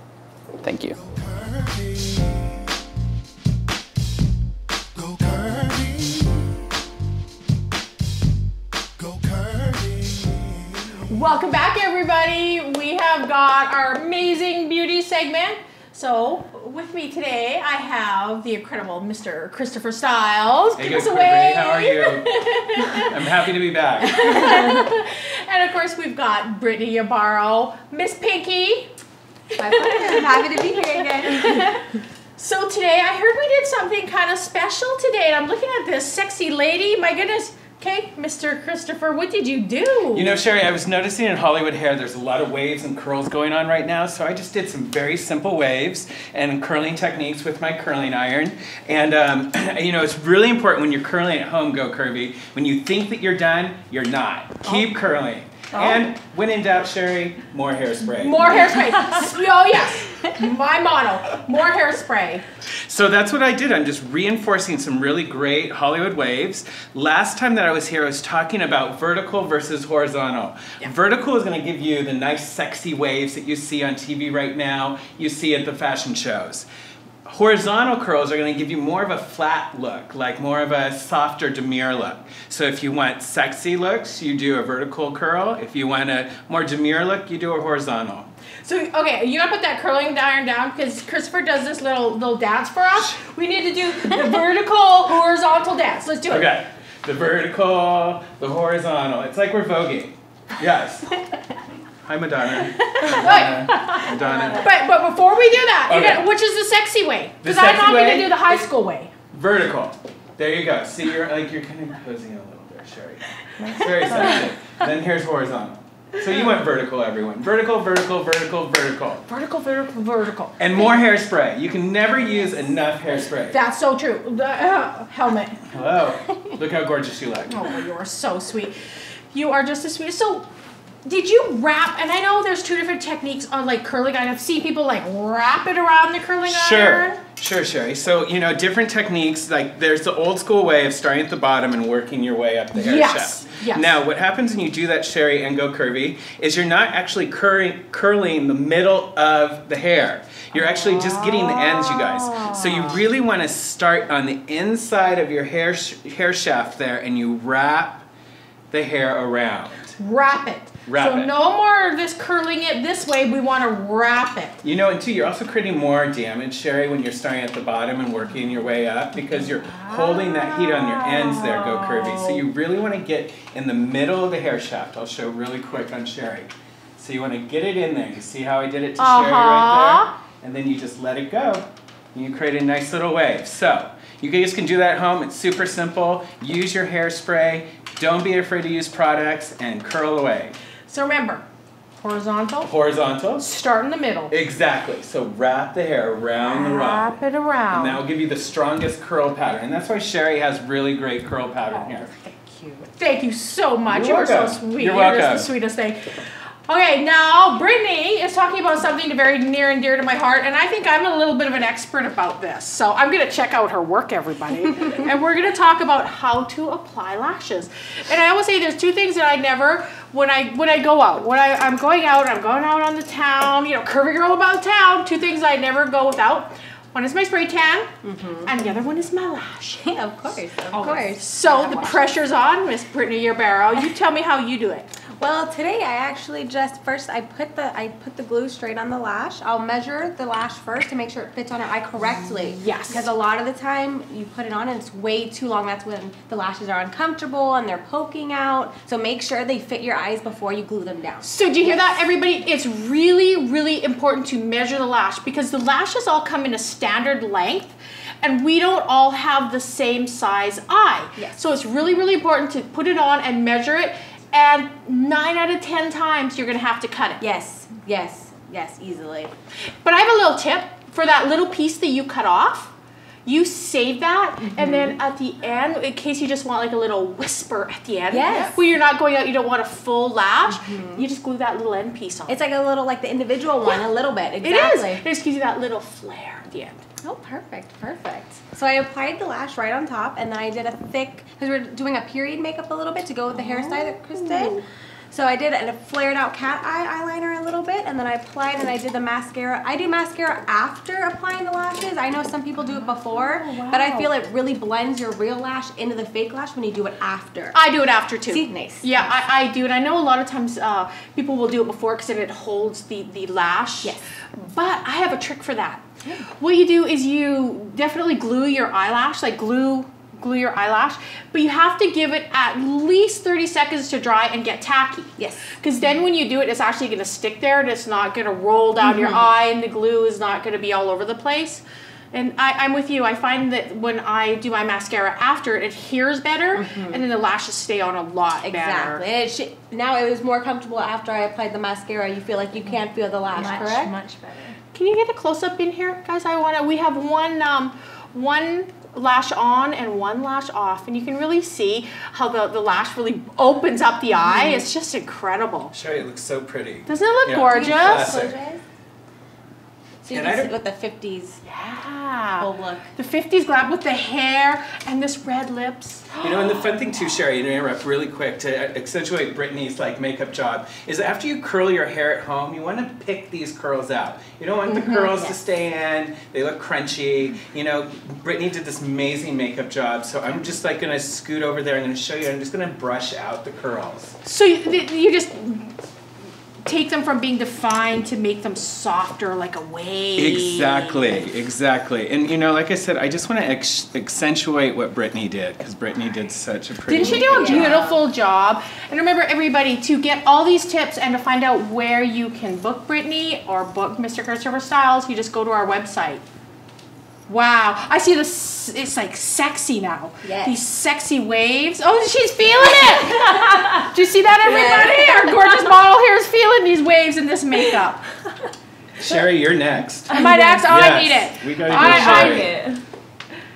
Thank you. Welcome back, everybody. We have got our amazing beauty segment. So with me today, I have the incredible Mr. Christopher Styles. Hey, Give us good, away. How are you? I'm happy to be back. And of course, we've got Brittany Ybarro, Miss Pinky. I'm happy to be here again. So today, I heard we did something kind of special today, and I'm looking at this sexy lady. My goodness. Okay, Mr. Christopher, what did you do? You know, Sherry, I was noticing in Hollywood hair there's a lot of waves and curls going on right now, so I just did some very simple waves and curling techniques with my curling iron. And, you know, it's really important when you're curling at home, Go Curvy. When you think that you're done, you're not. Keep curling. Oh. And when in doubt, Sherry, more hairspray. More hairspray. Oh, yes. My motto, more hairspray. So that's what I did. I'm just reinforcing some really great Hollywood waves. Last time that I was here, I was talking about vertical versus horizontal. Yeah. Vertical is going to give you the nice, sexy waves that you see on TV right now, you see at the fashion shows. Horizontal curls are going to give you more of a flat look, like more of a softer, demure look. So if you want sexy looks, you do a vertical curl. If you want a more demure look, you do a horizontal. So, okay, you gotta put that curling iron down because Christopher does this little dance for us. We need to do the vertical, horizontal dance. Let's do it. Okay, the vertical, the horizontal. It's like we're voguing. Yes. Hi, Madonna. Madonna. But before we do that, Okay. which is the sexy way? The Because I'm sexy not way going to do the high school way. Vertical. There you go. See, you're kind of posing a little bit, Sherry. It's very sexy. Then here's horizontal. So you went vertical, everyone. Vertical, vertical, vertical, vertical. Vertical, vertical, vertical. And more hairspray. You can never use enough hairspray. That's so true. The helmet. Hello. Look how gorgeous you look. Oh, you are so sweet. You are just as sweet. So, did you wrap, and I know there's two different techniques on like curling iron. I've seen people like wrap it around the curling iron. Sure, Sherry. So, you know, different techniques, like there's the old school way of starting at the bottom and working your way up the hair shaft. Yes. Now, what happens when you do that, Sherry, and Go Curvy, is you're not actually curling the middle of the hair. You're actually just getting the ends, you guys. So you really want to start on the inside of your hair shaft there, and you wrap the hair around. Wrap it. So no more of this curling it this way, we want to wrap it. You know, and two, you're also creating more damage, Sherry, when you're starting at the bottom and working your way up because you're holding that heat on your ends there, Go Curvy. So you really want to get in the middle of the hair shaft. I'll show really quick on Sherry. So you want to get it in there. You see how I did it to Sherry right there? And then you just let it go. And you create a nice little wave. So you guys can do that at home. It's super simple. Use your hairspray. Don't be afraid to use products and curl away. So remember, horizontal. Horizontal. Start in the middle. Exactly. So wrap the hair around the rod. Wrap it around. And that will give you the strongest curl pattern. And that's why Sherry has really great curl pattern here. Thank you. Thank you so much. You're You are so welcome. sweet. You're You're just welcome. the sweetest thing. Okay, now Brittany is talking about something very near and dear to my heart, and I think I'm a little bit of an expert about this. So I'm going to check out her work, everybody, and we're going to talk about how to apply lashes. And I always say there's two things that I never, when I go out, I'm going out on the town, you know, curvy girl about town, two things I never go without One is my spray tan, and the other one is my lash. Of course, of course. So the pressure's on, Miss Brittany Yarborough. You tell me how you do it. Well, today I actually just first I put the glue straight on the lash. I'll measure the lash first to make sure it fits on her eye correctly. Yes. Because a lot of the time you put it on and it's way too long. That's when the lashes are uncomfortable and they're poking out. So make sure they fit your eyes before you glue them down. So do you hear that, everybody? It's really, really important to measure the lash because the lashes all come in a standard length. And we don't all have the same size eye. Yes. So it's really, really important to put it on and measure it. And 9 out of 10 times you're gonna have to cut it. Yes, yes, yes, easily. But I have a little tip for that little piece that you cut off. You save that, and then at the end, in case you just want like a little whisper at the end, where you're not going out, you don't want a full lash, you just glue that little end piece on. It's like a little, like the individual one, a little bit, exactly. It is. It just gives you that little flare at the end. Oh, perfect, perfect. So I applied the lash right on top, and then I did a thick, because we're doing a period makeup a little bit to go with the hairstyle that Chris did. So I did a flared out cat eye eyeliner a little bit, and then I applied and I did the mascara. I do mascara after applying the lashes. I know some people do it before, but I feel it really blends your real lash into the fake lash when you do it after. I do it after too. See? Nice. Yeah, I do, and I know a lot of times people will do it before because then it holds the lash. Yes. But I have a trick for that. What you do is you definitely glue your eyelash, like glue your eyelash, but you have to give it at least 30 seconds to dry and get tacky. Yes. Because then when you do it, it's actually going to stick there and it's not going to roll down your eye and the glue is not going to be all over the place. And I'm with you. I find that when I do my mascara after, it adheres better and then the lashes stay on a lot better. Exactly. Now it was more comfortable after I applied the mascara. You feel like you can't feel the lash, correct? Much better. Can you get a close-up in here, guys? We have one lash on and one lash off, and you can really see how the lash really opens up the eye. It's just incredible. Sherry, it looks so pretty. Doesn't it look gorgeous? Classic. So you can see with the 50s whole look. The 50s glam with the hair and this red lips. You know, and the fun thing too, Sherry, to interrupt really quick to accentuate Brittany's like makeup job, is after you curl your hair at home, you want to pick these curls out. You don't want the curls to stay in, they look crunchy. You know, Brittany did this amazing makeup job, so I'm just like going to scoot over there, I'm going to show you, I'm just going to brush out the curls. So you just take them from being defined to make them softer like a wave. Exactly. And you know, like I said, I just want to accentuate what Brittany did, because Brittany did such a pretty Didn't she do a beautiful job? And remember, everybody, to get all these tips and to find out where you can book Brittany or book Mr. Christopher Styles, you just go to our website. Wow, I see this, it's like sexy now. Yes. These sexy waves. Oh, she's feeling it. Do you see that, everybody? Our gorgeous model here is feeling these waves in this makeup. Sherry, you're next. Am I next? Oh, I need it. We gotta do Sherry.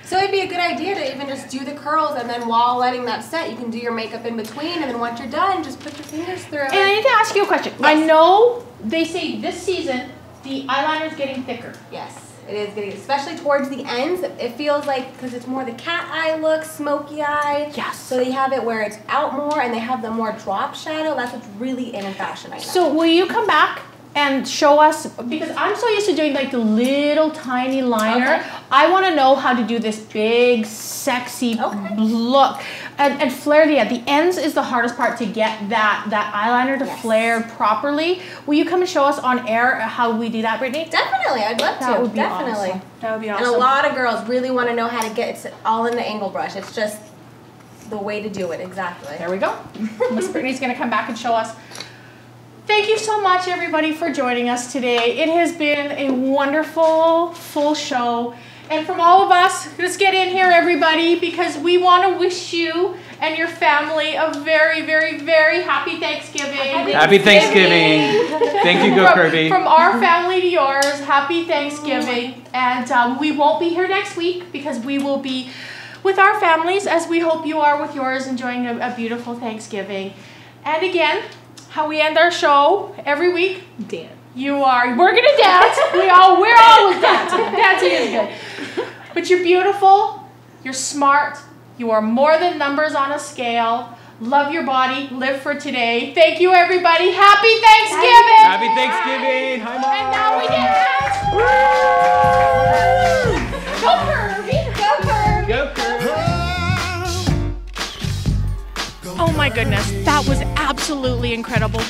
So it'd be a good idea to even just do the curls, and then while letting that set, you can do your makeup in between, and then once you're done, just put your fingers through it. And I need to ask you a question. Yes. I know they say this season, the eyeliner is getting thicker. Yes. It is getting, especially towards the ends, it feels like, because it's more the cat eye look, smoky eye. Yes. So they have it where it's out more and they have the more drop shadow. That's what's really in fashion right now. So will you come back and show us, because I'm so used to doing like the little tiny liner. Okay. I want to know how to do this big, sexy look. And flare the end. The ends is the hardest part to get that eyeliner to flare properly. Will you come and show us on air how we do that, Brittany? Definitely, I'd love to. That would be definitely. Awesome. That would be awesome. And a lot of girls really want to know how to get it all in the angle brush. It's just the way to do it, exactly. There we go. Miss Brittany's going to come back and show us. Thank you so much, everybody, for joining us today. It has been a wonderful, full show. And from all of us, let's get in here, everybody, because we want to wish you and your family a very, very, very happy Thanksgiving. Happy Thanksgiving. Thank you, Go Curvy. From our family to yours, happy Thanksgiving. And we won't be here next week because we will be with our families, as we hope you are with yours, enjoying a beautiful Thanksgiving. And again, how we end our show every week. Dance. We're gonna dance. We're always dancing. Dancing is good. But you're beautiful, you're smart, you are more than numbers on a scale. Love your body, live for today. Thank you, everybody. Happy Thanksgiving. Happy Thanksgiving. Hi, Mom. And now we dance. goodness, that was absolutely incredible.